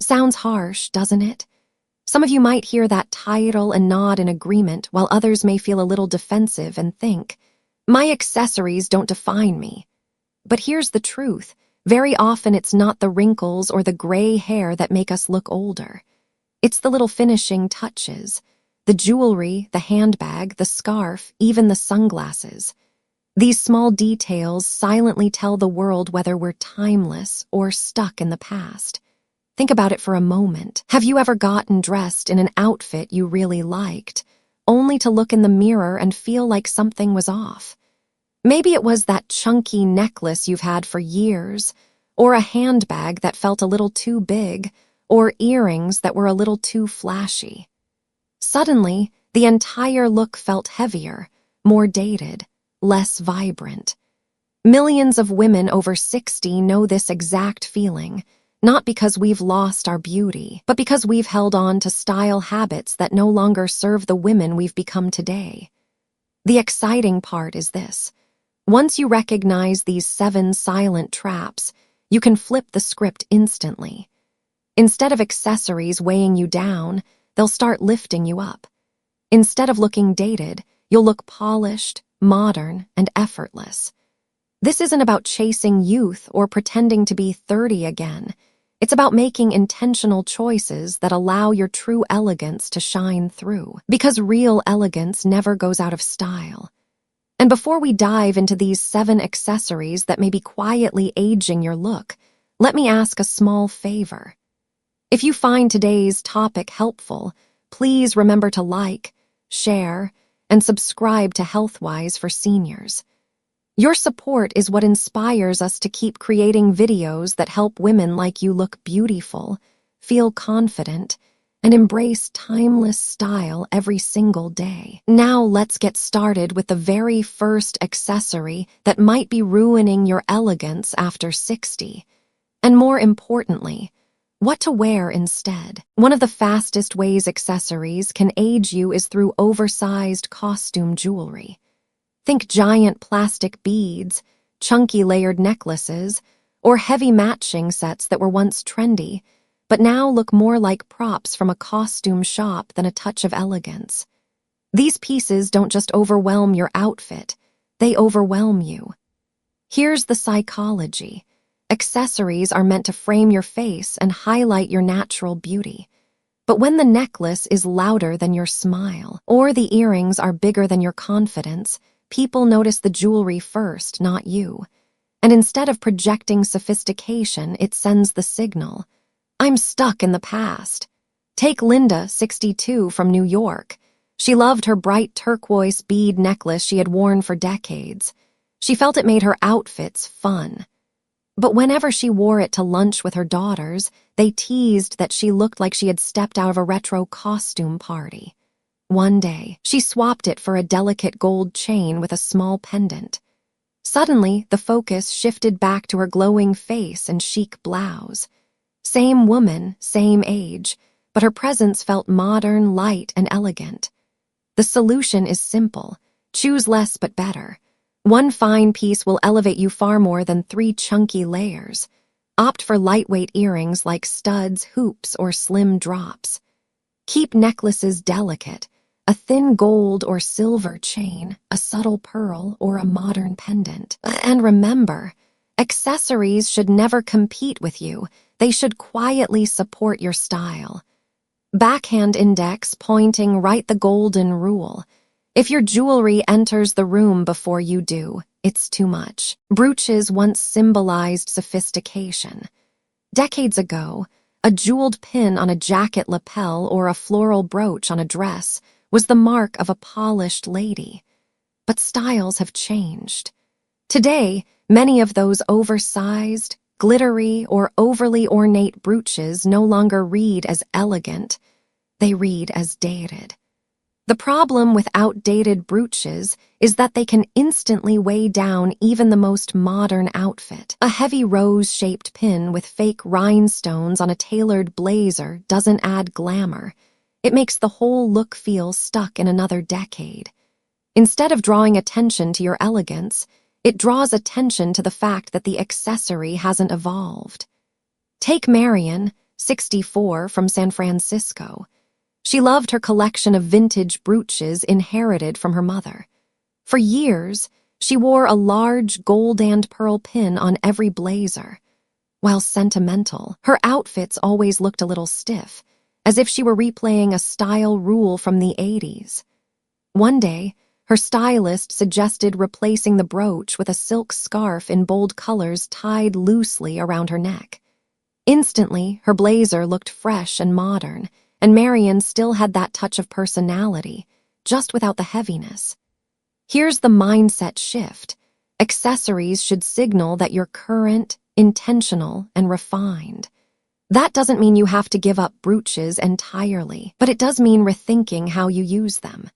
Sounds harsh, doesn't it? Some of you might hear that title and nod in agreement, while others may feel a little defensive and think, my accessories don't define me. But here's the truth. Very often it's not the wrinkles or the gray hair that make us look older. It's the little finishing touches. The jewelry, the handbag, the scarf, even the sunglasses. These small details silently tell the world whether we're timeless or stuck in the past. Think about it for a moment. Have you ever gotten dressed in an outfit you really liked, only to look in the mirror and feel like something was off? Maybe it was that chunky necklace you've had for years, or a handbag that felt a little too big, or earrings that were a little too flashy. Suddenly, the entire look felt heavier, more dated, less vibrant. Millions of women over 60 know this exact feeling, not because we've lost our beauty, but because we've held on to style habits that no longer serve the women we've become today. The exciting part is this. Once you recognize these 7 silent traps, you can flip the script instantly. Instead of accessories weighing you down, they'll start lifting you up. Instead of looking dated, you'll look polished, modern, and effortless. This isn't about chasing youth or pretending to be 30 again. It's about making intentional choices that allow your true elegance to shine through, because real elegance never goes out of style. And before we dive into these 7 accessories that may be quietly aging your look, let me ask a small favor. If you find today's topic helpful, please remember to like, share, and subscribe to Healthwise for Seniors. Your support is what inspires us to keep creating videos that help women like you look beautiful, feel confident, and embrace timeless style every single day. Now let's get started with the very first accessory that might be ruining your elegance after 60. And more importantly, what to wear instead. One of the fastest ways accessories can age you is through oversized costume jewelry. Think giant plastic beads, chunky layered necklaces, or heavy matching sets that were once trendy, but now look more like props from a costume shop than a touch of elegance. These pieces don't just overwhelm your outfit, they overwhelm you. Here's the psychology. Accessories are meant to frame your face and highlight your natural beauty. But when the necklace is louder than your smile, or the earrings are bigger than your confidence, people notice the jewelry first, not you. And instead of projecting sophistication, it sends the signal. I'm stuck in the past. Take Linda, 62, from New York. She loved her bright turquoise bead necklace she had worn for decades. She felt it made her outfits fun. But whenever she wore it to lunch with her daughters, they teased that she looked like she had stepped out of a retro costume party. One day, she swapped it for a delicate gold chain with a small pendant. Suddenly, the focus shifted back to her glowing face and chic blouse. Same woman, same age, but her presence felt modern, light, and elegant. The solution is simple. Choose less but better. One fine piece will elevate you far more than 3 chunky layers. Opt for lightweight earrings like studs, hoops, or slim drops. Keep necklaces delicate. A thin gold or silver chain, a subtle pearl, or a modern pendant. And remember, accessories should never compete with you. They should quietly support your style. Backhand index pointing right the golden rule. If your jewelry enters the room before you do, it's too much. Brooches once symbolized sophistication. Decades ago, a jeweled pin on a jacket lapel or a floral brooch on a dress was the mark of a polished lady. But styles have changed. Today, many of those oversized, glittery, or overly ornate brooches no longer read as elegant. They read as dated. The problem with outdated brooches is that they can instantly weigh down even the most modern outfit. A heavy rose-shaped pin with fake rhinestones on a tailored blazer doesn't add glamour. It makes the whole look feel stuck in another decade. Instead of drawing attention to your elegance, it draws attention to the fact that the accessory hasn't evolved. Take Marion, 64, from San Francisco. She loved her collection of vintage brooches inherited from her mother. For years, she wore a large gold and pearl pin on every blazer. While sentimental, her outfits always looked a little stiff, as if she were replaying a style rule from the 80s. One day, her stylist suggested replacing the brooch with a silk scarf in bold colors tied loosely around her neck. Instantly, her blazer looked fresh and modern, and Marian still had that touch of personality, just without the heaviness. Here's the mindset shift. Accessories should signal that you're current, intentional, and refined. That doesn't mean you have to give up brooches entirely, but it does mean rethinking how you use them.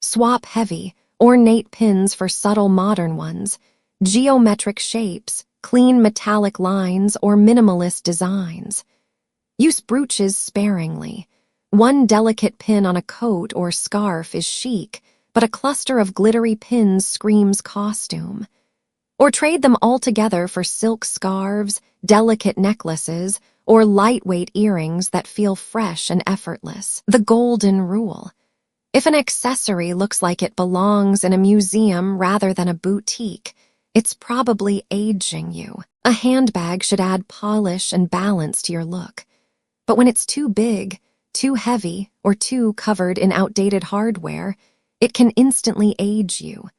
Swap heavy, ornate pins for subtle modern ones, geometric shapes, clean metallic lines, or minimalist designs. Use brooches sparingly. One delicate pin on a coat or scarf is chic, but a cluster of glittery pins screams costume. Or trade them all together for silk scarves, delicate necklaces, or lightweight earrings that feel fresh and effortless. The golden rule. If an accessory looks like it belongs in a museum rather than a boutique, it's probably aging you. A handbag should add polish and balance to your look. But when it's too big, too heavy, or too covered in outdated hardware, it can instantly age you.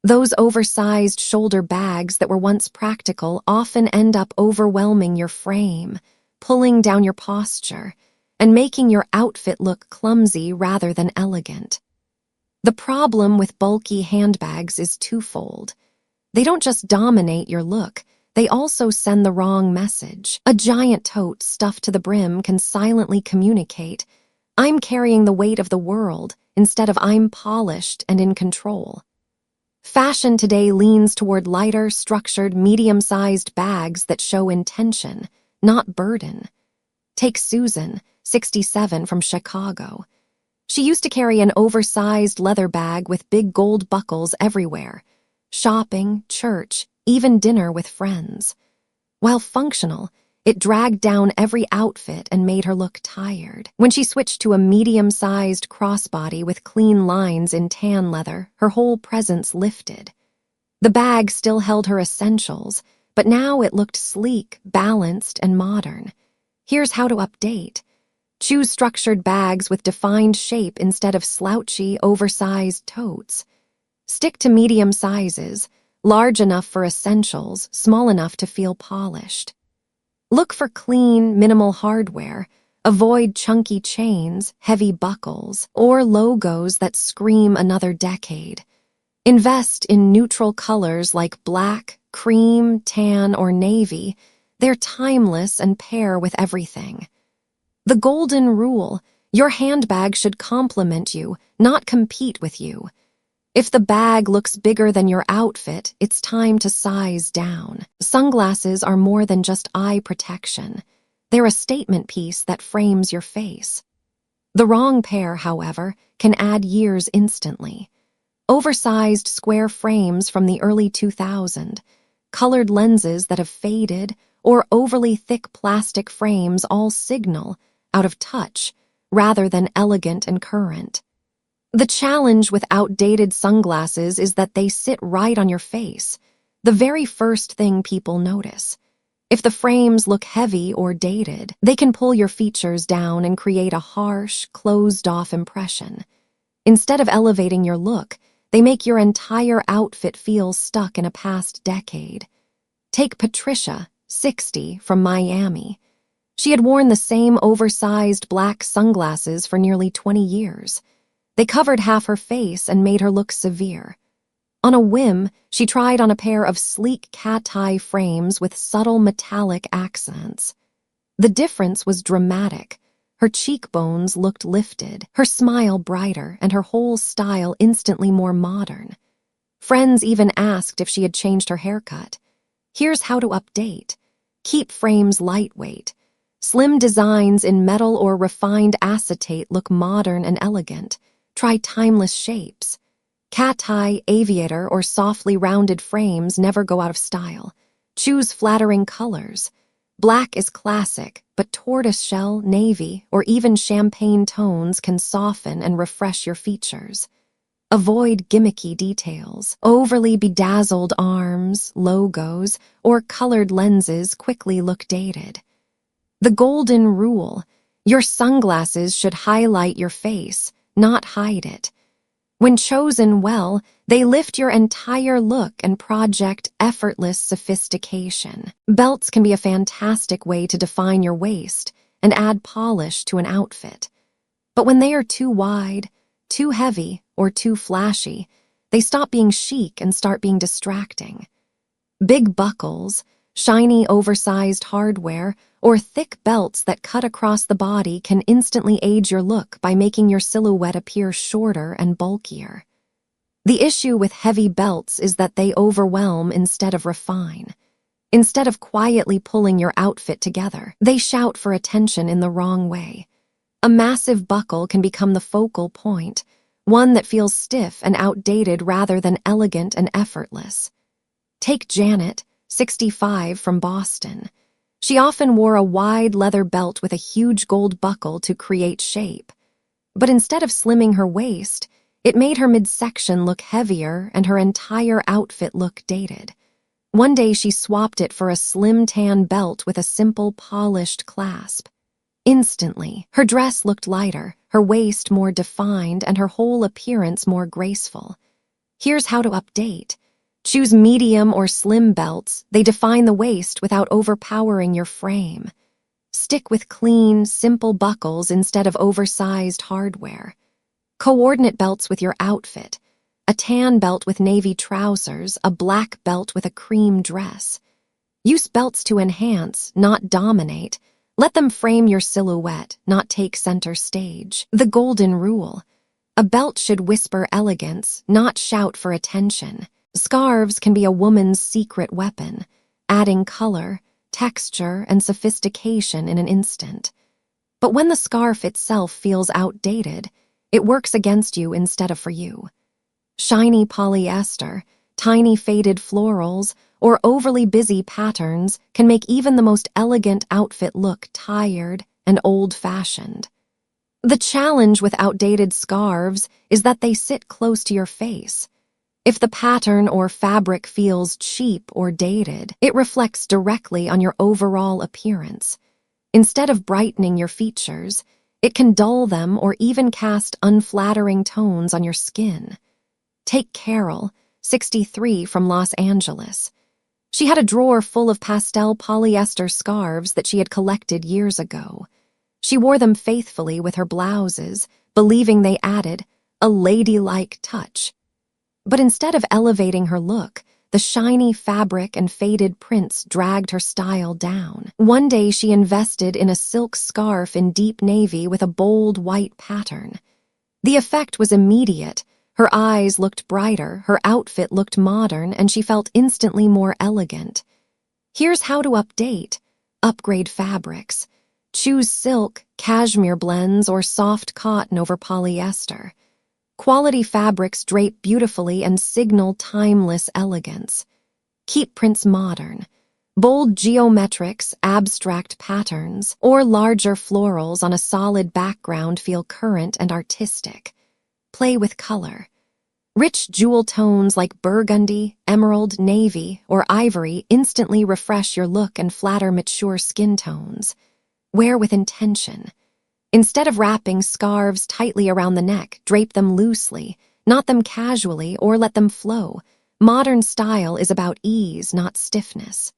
Those oversized shoulder bags that were once practical often end up overwhelming your frame, pulling down your posture, and making your outfit look clumsy rather than elegant. The problem with bulky handbags is twofold. They don't just dominate your look, they also send the wrong message. A giant tote stuffed to the brim can silently communicate, "I'm carrying the weight of the world," instead of "I'm polished and in control." Fashion today leans toward lighter, structured, medium-sized bags that show intention, not burden. Take Susan, 67, from Chicago. She used to carry an oversized leather bag with big gold buckles everywhere. Shopping, church, even dinner with friends. While functional, it dragged down every outfit and made her look tired. When she switched to a medium-sized crossbody with clean lines in tan leather, her whole presence lifted. The bag still held her essentials, but now it looked sleek, balanced, and modern. Here's how to update. Choose structured bags with defined shape instead of slouchy, oversized totes. Stick to medium sizes, large enough for essentials, small enough to feel polished. Look for clean, minimal hardware. Avoid chunky chains, heavy buckles, or logos that scream another decade. Invest in neutral colors like black, cream, tan, or navy. They're timeless and pair with everything. The golden rule: your handbag should complement you, not compete with you. If the bag looks bigger than your outfit, it's time to size down. Sunglasses are more than just eye protection. They're a statement piece that frames your face. The wrong pair, however, can add years instantly. Oversized square frames from the early 2000s, colored lenses that have faded, or overly thick plastic frames all signal out of touch rather than elegant and current. The challenge with outdated sunglasses is that they sit right on your face, the very first thing people notice. If the frames look heavy or dated, they can pull your features down and create a harsh, closed-off impression. Instead of elevating your look, they make your entire outfit feel stuck in a past decade. Take Patricia, 60, from Miami. She had worn the same oversized black sunglasses for nearly 20 years. They covered half her face and made her look severe. On a whim, she tried on a pair of sleek cat-eye frames with subtle metallic accents. The difference was dramatic. Her cheekbones looked lifted, her smile brighter, and her whole style instantly more modern. Friends even asked if she had changed her haircut. Here's how to update. Keep frames lightweight. Slim designs in metal or refined acetate look modern and elegant. Try timeless shapes. Cat-eye, aviator, or softly rounded frames never go out of style. Choose flattering colors. Black is classic, but tortoiseshell, navy, or even champagne tones can soften and refresh your features. Avoid gimmicky details. Overly bedazzled arms, logos, or colored lenses quickly look dated. The golden rule: your sunglasses should highlight your face, not hide it. When chosen well, they lift your entire look and project effortless sophistication. Belts can be a fantastic way to define your waist and add polish to an outfit. But when they are too wide, too heavy, or too flashy, they stop being chic and start being distracting. Big buckles, shiny oversized hardware, or thick belts that cut across the body can instantly age your look by making your silhouette appear shorter and bulkier. The issue with heavy belts is that they overwhelm instead of refine. Instead of quietly pulling your outfit together, they shout for attention in the wrong way. A massive buckle can become the focal point, one that feels stiff and outdated rather than elegant and effortless. Take Janet, 65, from Boston. She often wore a wide leather belt with a huge gold buckle to create shape. But instead of slimming her waist, it made her midsection look heavier and her entire outfit look dated. One day she swapped it for a slim tan belt with a simple polished clasp. Instantly, her dress looked lighter, her waist more defined, and her whole appearance more graceful. Here's how to update. Choose medium or slim belts. They define the waist without overpowering your frame. Stick with clean, simple buckles instead of oversized hardware. Coordinate belts with your outfit. A tan belt with navy trousers, a black belt with a cream dress. Use belts to enhance, not dominate. Let them frame your silhouette, not take center stage. The golden rule: a belt should whisper elegance, not shout for attention. Scarves can be a woman's secret weapon, adding color, texture, and sophistication in an instant. But when the scarf itself feels outdated, it works against you instead of for you. Shiny polyester, tiny faded florals, or overly busy patterns can make even the most elegant outfit look tired and old-fashioned. The challenge with outdated scarves is that they sit close to your face. If the pattern or fabric feels cheap or dated, it reflects directly on your overall appearance. Instead of brightening your features, it can dull them or even cast unflattering tones on your skin. Take Carol, 63, from Los Angeles. She had a drawer full of pastel polyester scarves that she had collected years ago. She wore them faithfully with her blouses, believing they added a ladylike touch. But instead of elevating her look, the shiny fabric and faded prints dragged her style down. One day she invested in a silk scarf in deep navy with a bold white pattern. The effect was immediate. Her eyes looked brighter, her outfit looked modern, and she felt instantly more elegant. Here's how to update. Upgrade fabrics. Choose silk, cashmere blends, or soft cotton over polyester. Quality fabrics drape beautifully and signal timeless elegance. Keep prints modern. Bold geometrics, abstract patterns, or larger florals on a solid background feel current and artistic. Play with color. Rich jewel tones like burgundy, emerald, navy, or ivory instantly refresh your look and flatter mature skin tones. Wear with intention. Instead of wrapping scarves tightly around the neck, drape them loosely, knot them casually, or let them flow. Modern style is about ease, not stiffness.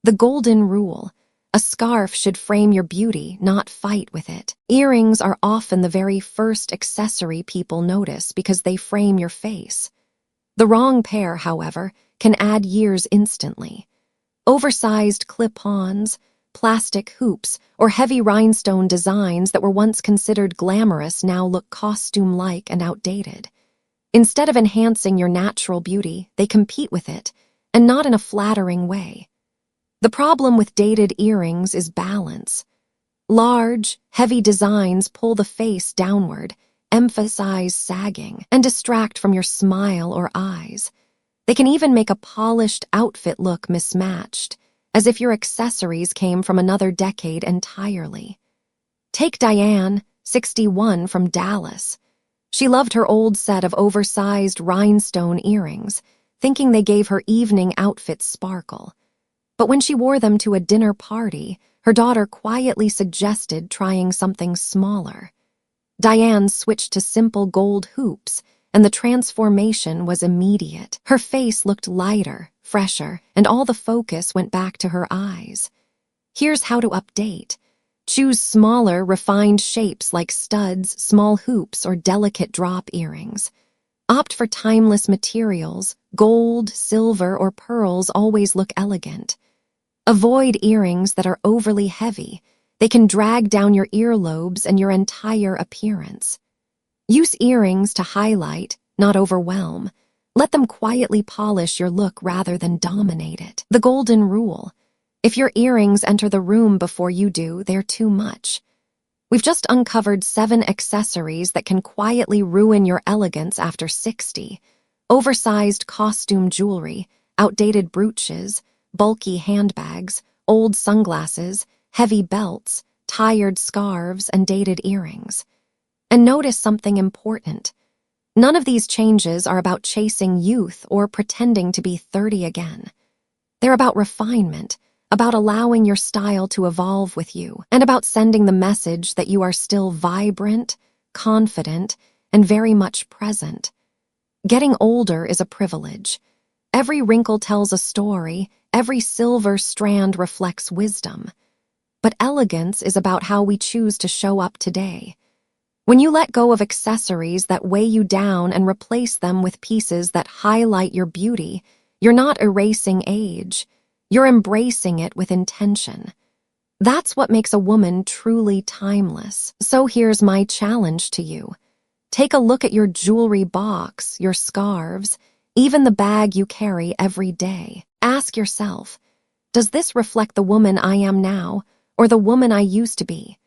The golden rule: a scarf should frame your beauty, not fight with it. Earrings are often the very first accessory people notice because they frame your face. The wrong pair, however, can add years instantly. Oversized clip-ons, plastic hoops, or heavy rhinestone designs that were once considered glamorous now look costume-like and outdated. Instead of enhancing your natural beauty, they compete with it, and not in a flattering way. The problem with dated earrings is balance. Large, heavy designs pull the face downward, emphasize sagging, and distract from your smile or eyes. They can even make a polished outfit look mismatched. as if your accessories came from another decade entirely. Take Diane, 61, from Dallas. She loved her old set of oversized rhinestone earrings, thinking they gave her evening outfit sparkle. But when she wore them to a dinner party, her daughter quietly suggested trying something smaller. Diane switched to simple gold hoops, and the transformation was immediate. Her face looked lighter, fresher, and all the focus went back to her eyes. Here's how to update. Choose smaller, refined shapes like studs, small hoops, or delicate drop earrings. Opt for timeless materials. Gold, silver, or pearls always look elegant. Avoid earrings that are overly heavy. They can drag down your earlobes and your entire appearance. Use earrings to highlight, not overwhelm. Let them quietly polish your look rather than dominate it. The golden rule. If your earrings enter the room before you do, they're too much. We've just uncovered 7 accessories that can quietly ruin your elegance after 60. Oversized costume jewelry, outdated brooches, bulky handbags, old sunglasses, heavy belts, tired scarves, and dated earrings. And notice something important. None of these changes are about chasing youth or pretending to be 30 again. They're about refinement, about allowing your style to evolve with you, and about sending the message that you are still vibrant, confident, and very much present. Getting older is a privilege. Every wrinkle tells a story, every silver strand reflects wisdom. But elegance is about how we choose to show up today. When you let go of accessories that weigh you down and replace them with pieces that highlight your beauty, you're not erasing age. You're embracing it with intention. That's what makes a woman truly timeless. So here's my challenge to you. Take a look at your jewelry box, your scarves, even the bag you carry every day. Ask yourself, does this reflect the woman I am now or the woman I used to be?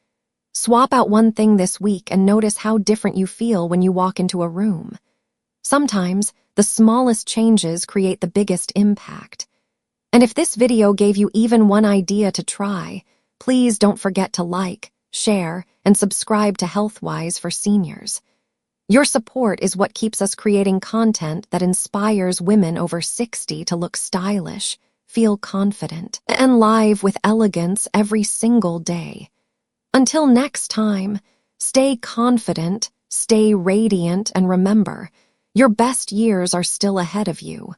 Swap out one thing this week and notice how different you feel when you walk into a room. Sometimes, the smallest changes create the biggest impact. And if this video gave you even one idea to try, please don't forget to like, share, and subscribe to Healthwise for Seniors. Your support is what keeps us creating content that inspires women over 60 to look stylish, feel confident, and live with elegance every single day. Until next time, stay confident, stay radiant, and remember, your best years are still ahead of you.